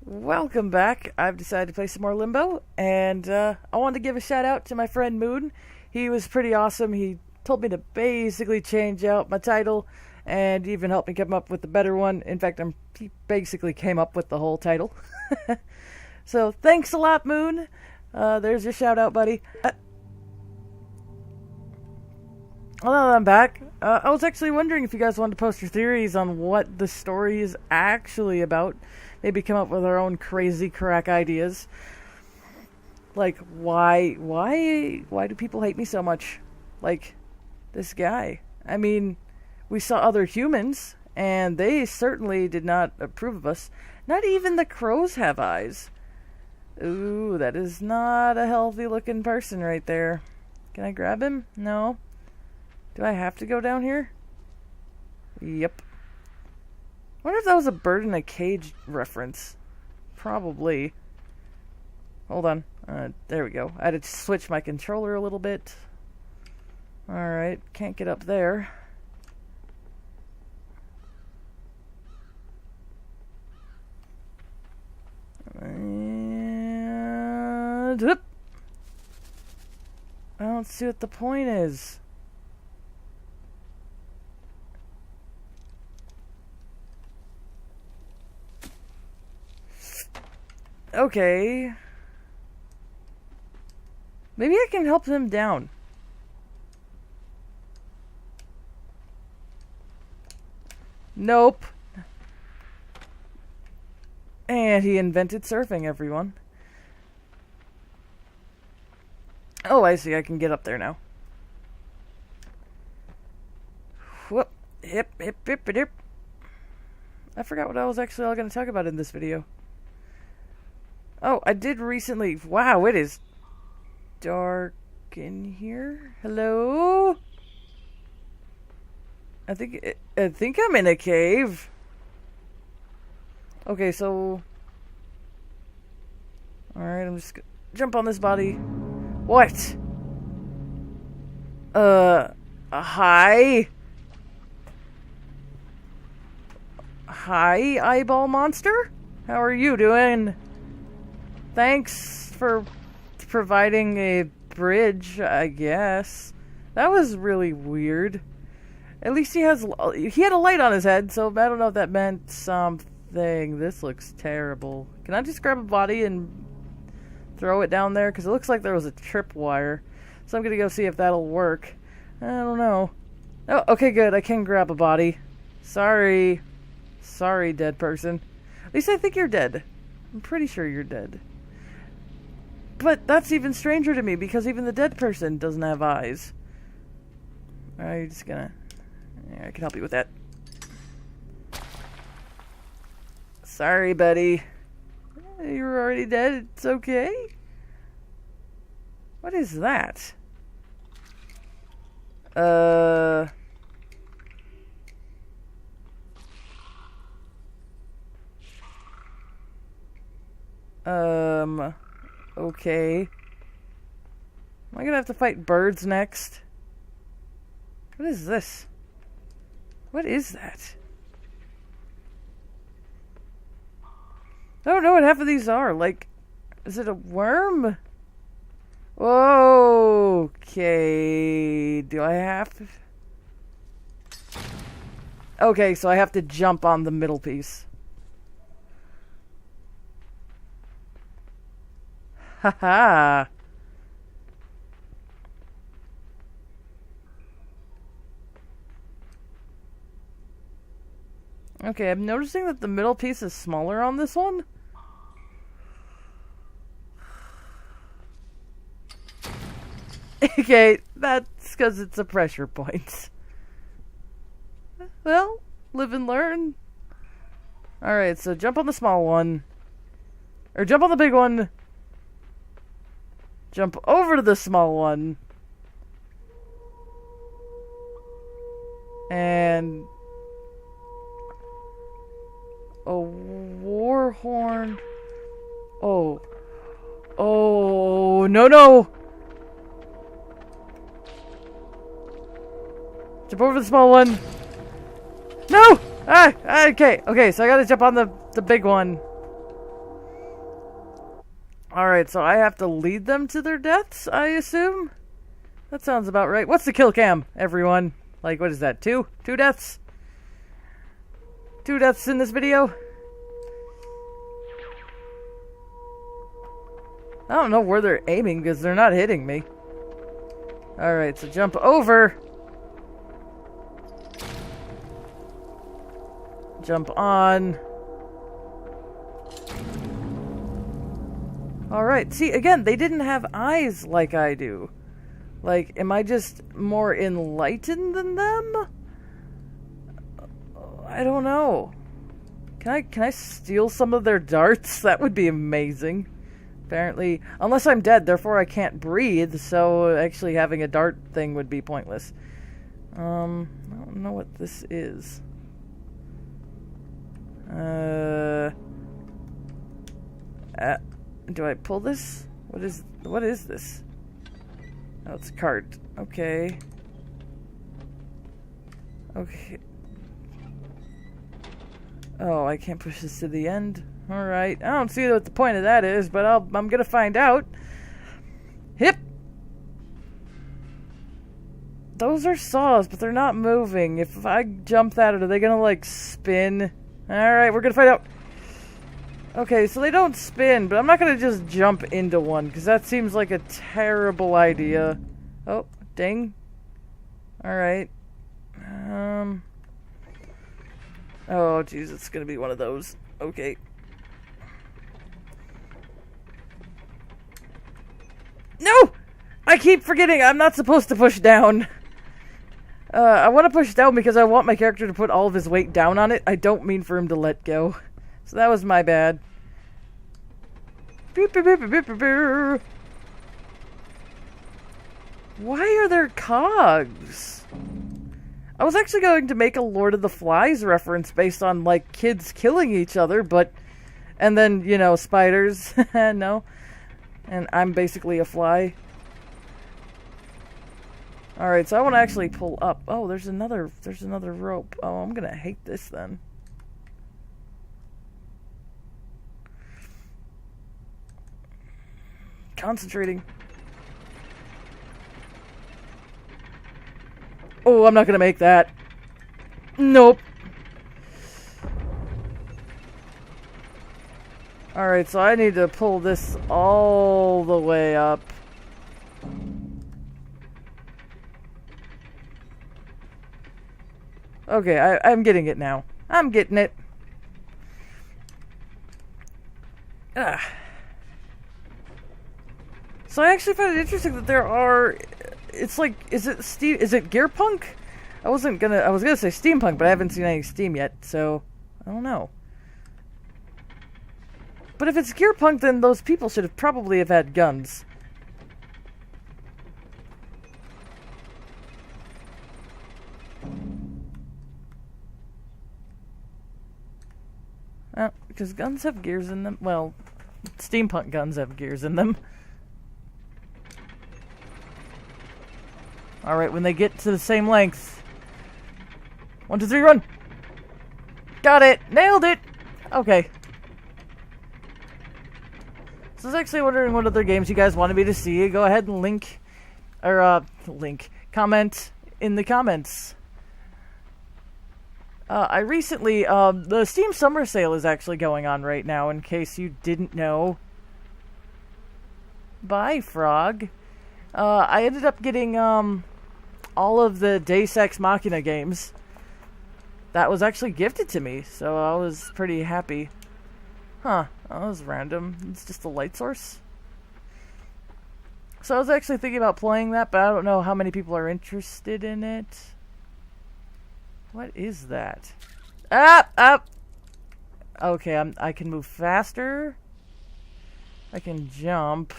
Welcome back. I've decided to play some more Limbo, and I wanted to give a shout out to my friend Moon. He was pretty awesome. He told me to basically change out my title and even helped me come up with a better one. In fact, he basically came up with the whole title. So thanks a lot, Moon. There's your shout out, buddy. Well, now that I'm back, I was actually wondering if you guys wanted to post your theories on what the story is actually about. Maybe come up with our own crazy crack ideas. Like, why do people hate me so much? Like, this guy. I mean, we saw other humans, and they certainly did not approve of us. Not even the crows have eyes. Ooh, that is not a healthy looking person right there. Can I grab him? No. Do I have to go down here? Yep. I wonder if that was a bird in a cage reference. Probably. Hold on. There we go. I had to switch my controller a little bit. Alright, can't get up there. And whoop. I don't see what the point is. Okay. Maybe I can help him down. Nope. And he invented surfing, everyone. Oh, I see. I can get up there now. Whoop. Hip, hip, hip, hip, hip. I forgot what I was actually all going to talk about in this video. Oh, I did recently... Wow, it is dark in here. Hello? I think I'm in a cave. Okay, so... Alright, I'm just gonna jump on this body. What? Hi? Hi, eyeball monster? How are you doing? Thanks for providing a bridge, I guess. That was really weird. At least he had a light on his head, so I don't know if that meant something. This looks terrible. Can I just grab a body and throw it down there? Because it looks like there was a tripwire. So I'm going to go see if that'll work. I don't know. Oh, okay, good. I can grab a body. Sorry. Sorry, dead person. At least I think you're dead. I'm pretty sure you're dead. But that's even stranger to me, because even the dead person doesn't have eyes. Alright, you're just gonna... Yeah, I can help you with that. Sorry, buddy. You were already dead. It's okay. What is that? Okay. Am I gonna have to fight birds next? What is this? What is that? I don't know what half of these are. Like, is it a worm? Okay. Do I have to... Okay, so I have to jump on the middle piece. Haha. Okay, I'm noticing that the middle piece is smaller on this one. Okay, that's because it's a pressure point. Well, live and learn. Alright, so jump on the small one. Or jump on the big one. Jump over to the small one. And... a war horn. Oh. Oh, no, no! Jump over the small one. No! Ah! Okay, okay, so I gotta jump on the big one. Alright, so I have to lead them to their deaths, I assume? That sounds about right. What's the kill cam, everyone? Like, what is that? 2? 2 deaths? 2 deaths in this video? I don't know where they're aiming because they're not hitting me. Alright, so jump over. Jump on. Alright, see, again, they didn't have eyes like I do. Like, am I just more enlightened than them? I don't know. Can I steal some of their darts? That would be amazing. Apparently, unless I'm dead, therefore I can't breathe, so actually having a dart thing would be pointless. I don't know what this is. Do I pull this? What is this? Oh, it's a cart. Okay. Okay. Oh, I can't push this to the end. Alright. I don't see what the point of that is, but I'm gonna find out. Hip! Those are saws, but they're not moving. If I jump that, are they gonna, like, spin? Alright, we're gonna find out. Okay, so they don't spin, but I'm not gonna just jump into one, because that seems like a terrible idea. Oh, ding. Alright. Oh, jeez, it's gonna be one of those. Okay. No! I keep forgetting I'm not supposed to push down. I want to push down because I want my character to put all of his weight down on it. I don't mean for him to let go. So that was my bad. Why are there cogs? I was actually going to make a Lord of the Flies reference based on, like, kids killing each other, but... And then, you know, spiders. No. And I'm basically a fly. Alright, so I want to actually pull up. Oh, there's another rope. Oh, I'm gonna hate this then. Concentrating. Oh, I'm not gonna make that. Nope. Alright, so I need to pull this all the way up. Okay, I'm getting it now. I'm getting it. So I actually found it interesting that there are... It's like, is it Gearpunk? I was gonna say steampunk, but I haven't seen any steam yet, so I don't know. But if it's Gearpunk, then those people should have probably have had guns. Because guns have gears in them. Well, steampunk guns have gears in them. Alright, when they get to the same length. 1, 2, 3, run! Got it! Nailed it! Okay. So I was actually wondering what other games you guys wanted me to see. Go ahead and comment in the comments. I recently, the Steam Summer Sale is actually going on right now, in case you didn't know. Bye, Frog. I ended up getting, all of the Deus Ex Machina games. That was actually gifted to me, so I was pretty happy. Huh, that was random. It's just a light source. So I was actually thinking about playing that, but I don't know how many people are interested in it. What is that? Up! Okay, I can move faster. I can jump.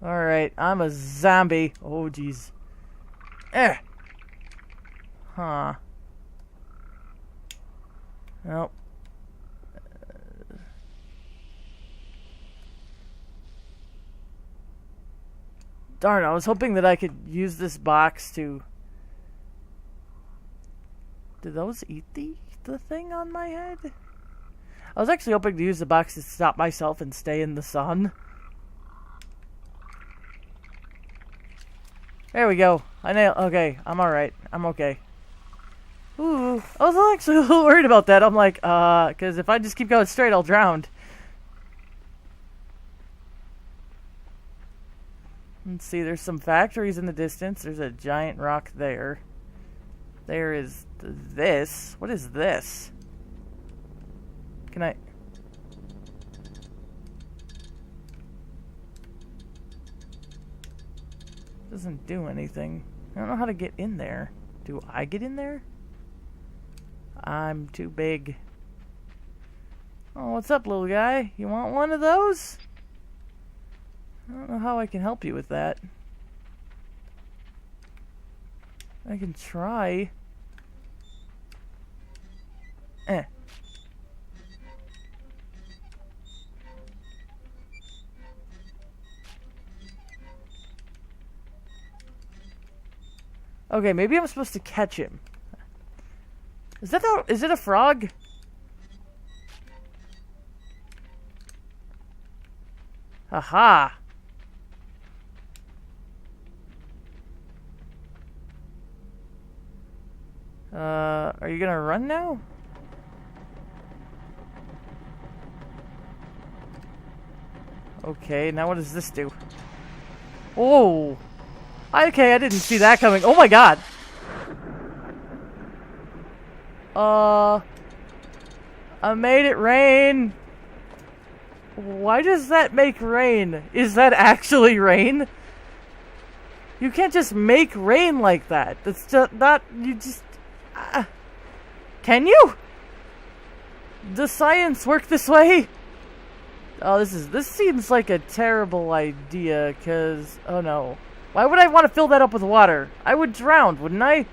Alright, I'm a zombie. Oh, jeez. Huh. Nope. Darn, I was hoping that I could use this box to Do those eat the thing on my head? I was actually hoping to use the box to stop myself and stay in the sun. There we go. Okay, I'm alright. I'm okay. Ooh, I was actually a little worried about that. I'm like, because if I just keep going straight, I'll drown. Let's see, there's some factories in the distance. There's a giant rock there. There is this. What is this? Can I... Doesn't do anything. I don't know how to get in there. Do I get in there? I'm too big. Oh, what's up, little guy? You want one of those? I don't know how I can help you with that. I can try. Okay, maybe I'm supposed to catch him. Is it a frog? Aha! Are you gonna run now? Okay, now what does this do? Oh! Okay, I didn't see that coming. Oh my god! I made it rain! Why does that make rain? Is that actually rain? You can't just make rain like that. That's just not... You just... Can you? Does science work this way? Oh, this seems like a terrible idea, because... Oh no. Why would I want to fill that up with water? I would drown, wouldn't I?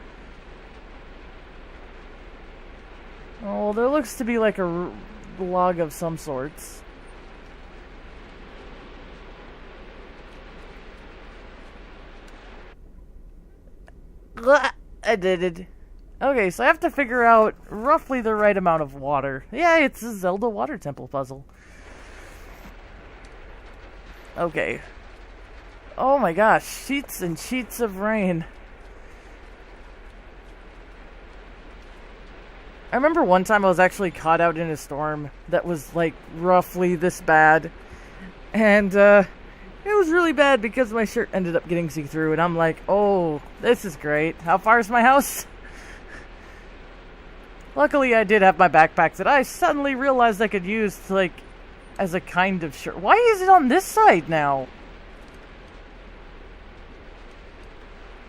Oh, there looks to be like a log of some sorts. I did it. Okay, so I have to figure out roughly the right amount of water. Yeah, it's a Zelda water temple puzzle. Okay. Oh my gosh, sheets and sheets of rain. I remember one time I was actually caught out in a storm that was like roughly this bad. And it was really bad because my shirt ended up getting see-through, and I'm like, oh, this is great. How far is my house? Luckily, I did have my backpack that I suddenly realized I could use, like, as a kind of shirt. Why is it on this side now?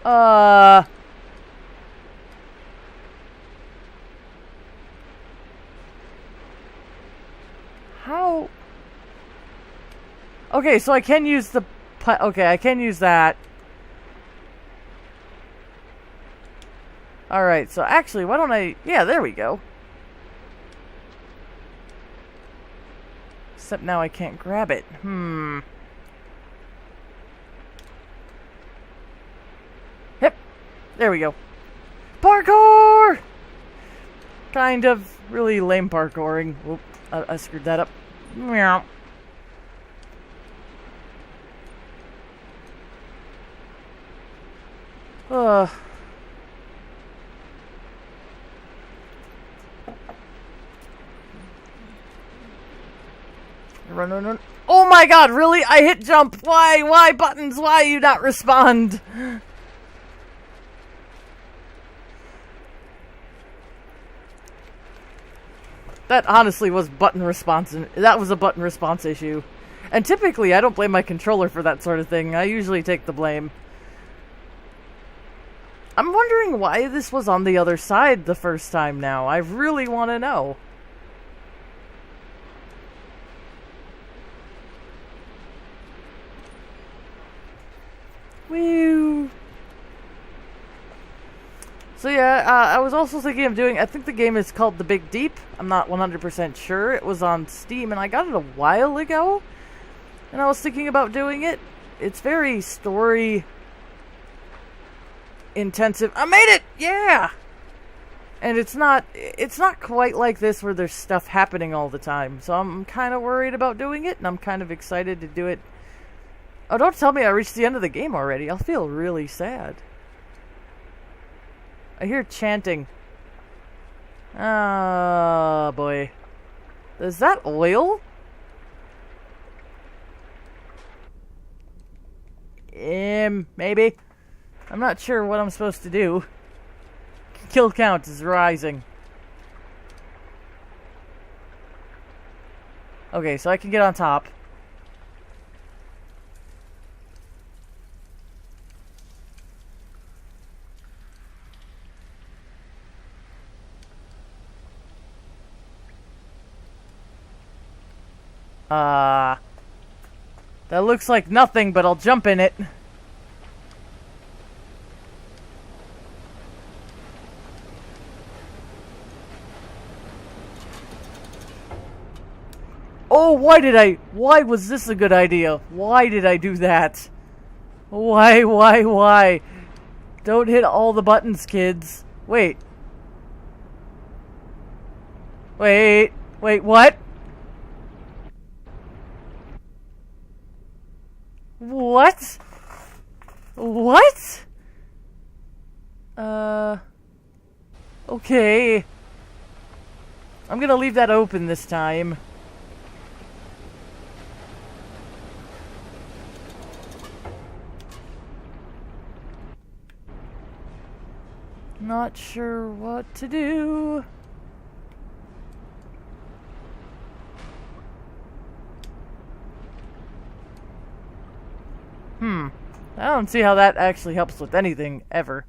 How? Okay, so I can use the... Okay, I can use that. Alright, so actually, why don't I... Yeah, there we go. Except now I can't grab it. Yep. There we go. Parkour! Kind of. Really lame parkouring. Oop, I screwed that up. Meow. Run, run, run. Oh my god, really? I hit jump. Why? Why buttons? Why you not respond? That honestly was button response. That was a button response issue. And typically, I don't blame my controller for that sort of thing. I usually take the blame. I'm wondering why this was on the other side the first time now. I really want to know. Woo! So yeah, I was also thinking of doing... I think the game is called The Big Deep. I'm not 100% sure. It was on Steam, and I got it a while ago. And I was thinking about doing it. It's very story... intensive. I made it! Yeah! And it's not quite like this where there's stuff happening all the time. So I'm kind of worried about doing it, and I'm kind of excited to do it. Oh, don't tell me I reached the end of the game already. I'll feel really sad. I hear chanting. Oh, boy. Is that oil? Maybe. I'm not sure what I'm supposed to do. Kill count is rising. Okay, so I can get on top. That looks like nothing, but I'll jump in it. Oh, why was this a good idea? Why did I do that? Why? Don't hit all the buttons, kids. Wait, what? What? Okay. I'm gonna leave that open this time. Not sure what to do. I don't see how that actually helps with anything, ever.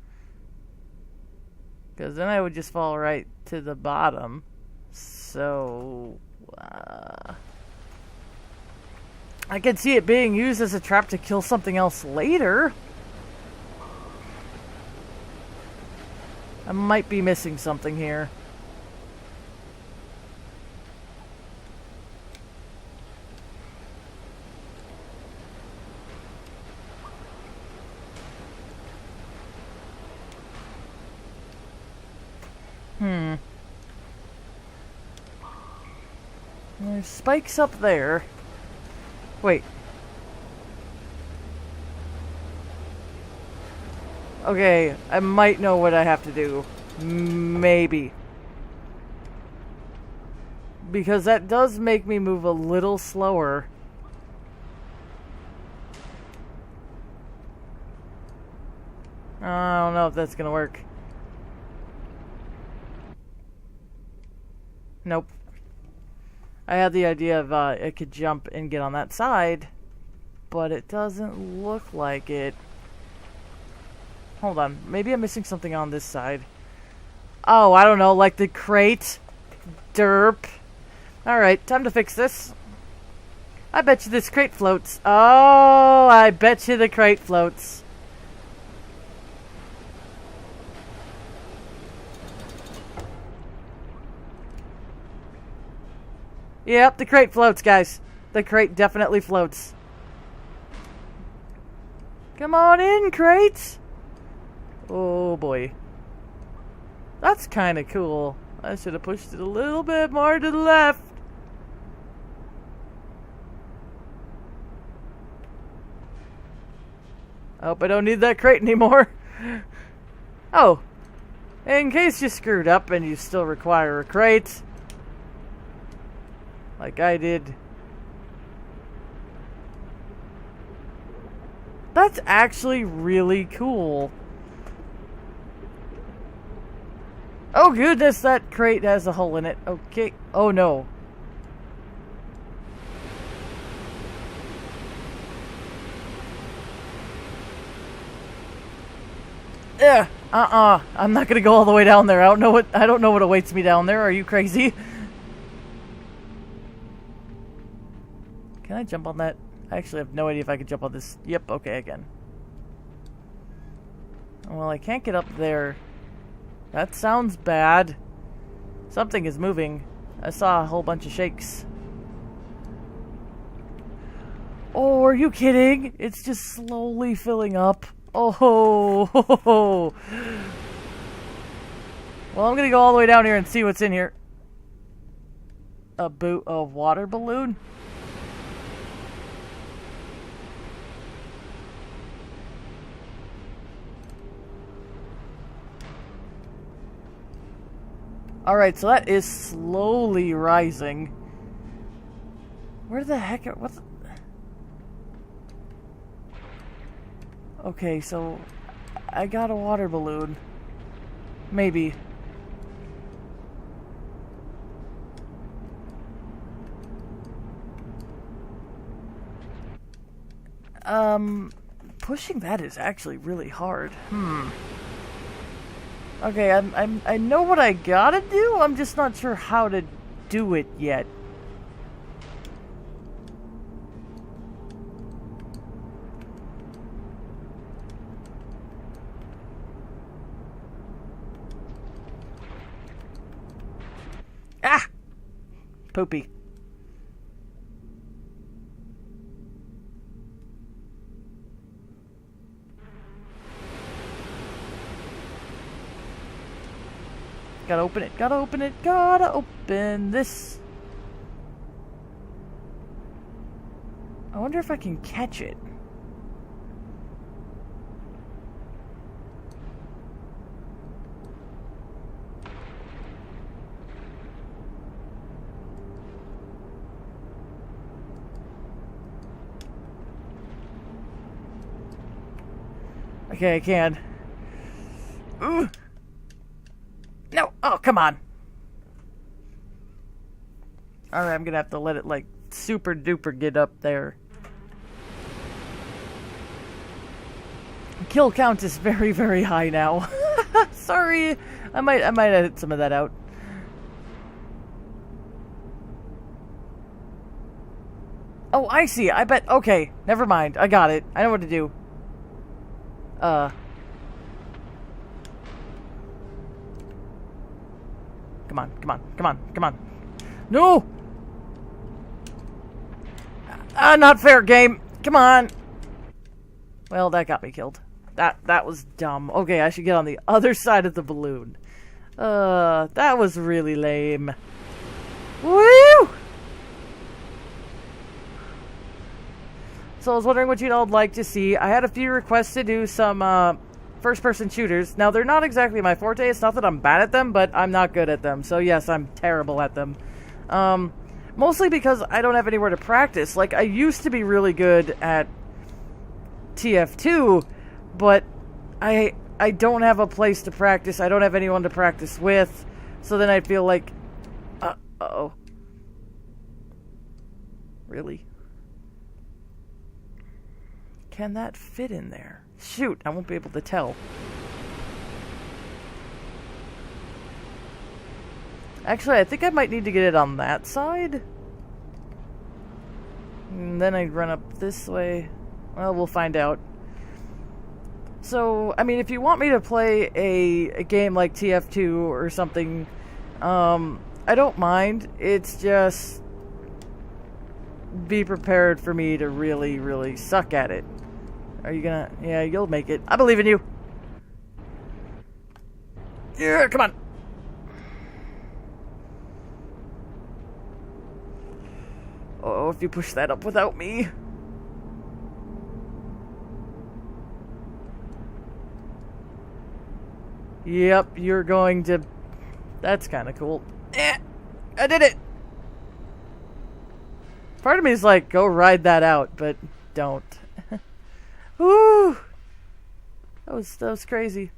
Because then I would just fall right to the bottom. So... I could see it being used as a trap to kill something else later. I might be missing something here. There's spikes up there. Wait. Okay, I might know what I have to do. Maybe. Because that does make me move a little slower. I don't know if that's gonna work. Nope. I had the idea of it could jump and get on that side, but it doesn't look like it. Hold on. Maybe I'm missing something on this side. Oh, I don't know, like the crate? Derp. Alright, time to fix this. I bet you this crate floats. Oh, I bet you the crate floats. Yep, the crate floats, guys. The crate definitely floats. Come on in, crate! Oh, boy. That's kind of cool. I should have pushed it a little bit more to the left. Hope I don't need that crate anymore. Oh. In case you screwed up and you still require a crate. Like I did. That's actually really cool. Oh goodness, that crate has a hole in it. Okay. Oh no. Yeah. I'm not gonna go all the way down there. I don't know what awaits me down there. Are you crazy? Can I jump on that? I actually have no idea if I can jump on this. Yep, okay, again. Well, I can't get up there. That sounds bad. Something is moving. I saw a whole bunch of shakes. Oh, are you kidding? It's just slowly filling up. Oh, Well, I'm gonna go all the way down here and see what's in here. A water balloon? Alright, so that is slowly rising. Where the heck... What's... Okay, so... I got a water balloon. Maybe. Pushing that is actually really hard. Okay, I know what I gotta do, I'm just not sure how to do it yet. Ah! Poopy. Gotta open it, gotta open it, gotta open this. I wonder if I can catch it. Okay, I can. Ooh. No! Oh, come on! Alright, I'm gonna have to let it, like, super duper get up there. Kill count is very, very high now. Sorry! I might edit some of that out. Oh, I see. I bet... Okay, never mind. I got it. I know what to do. Come on, come on, come on, come on. No! Not fair, game. Come on. Well, that got me killed. That was dumb. Okay, I should get on the other side of the balloon. That was really lame. Woo! So I was wondering what you'd all like to see. I had a few requests to do some, first-person shooters. Now, they're not exactly my forte. It's not that I'm bad at them, but I'm not good at them. So, yes, I'm terrible at them. Mostly because I don't have anywhere to practice. Like, I used to be really good at TF2, but I don't have a place to practice. I don't have anyone to practice with. So then I feel like... Uh-oh. Really? Can that fit in there? Shoot, I won't be able to tell. Actually, I think I might need to get it on that side. And then I'd run up this way. Well, we'll find out. So, I mean, if you want me to play a game like TF2 or something, I don't mind. It's just... be prepared for me to really, really suck at it. Are you gonna... Yeah, you'll make it. I believe in you. Yeah, come on. Oh, if you push that up without me. Yep, you're going to... That's kind of cool. I did it! Part of me is like, go ride that out, but don't. Woo! That was crazy.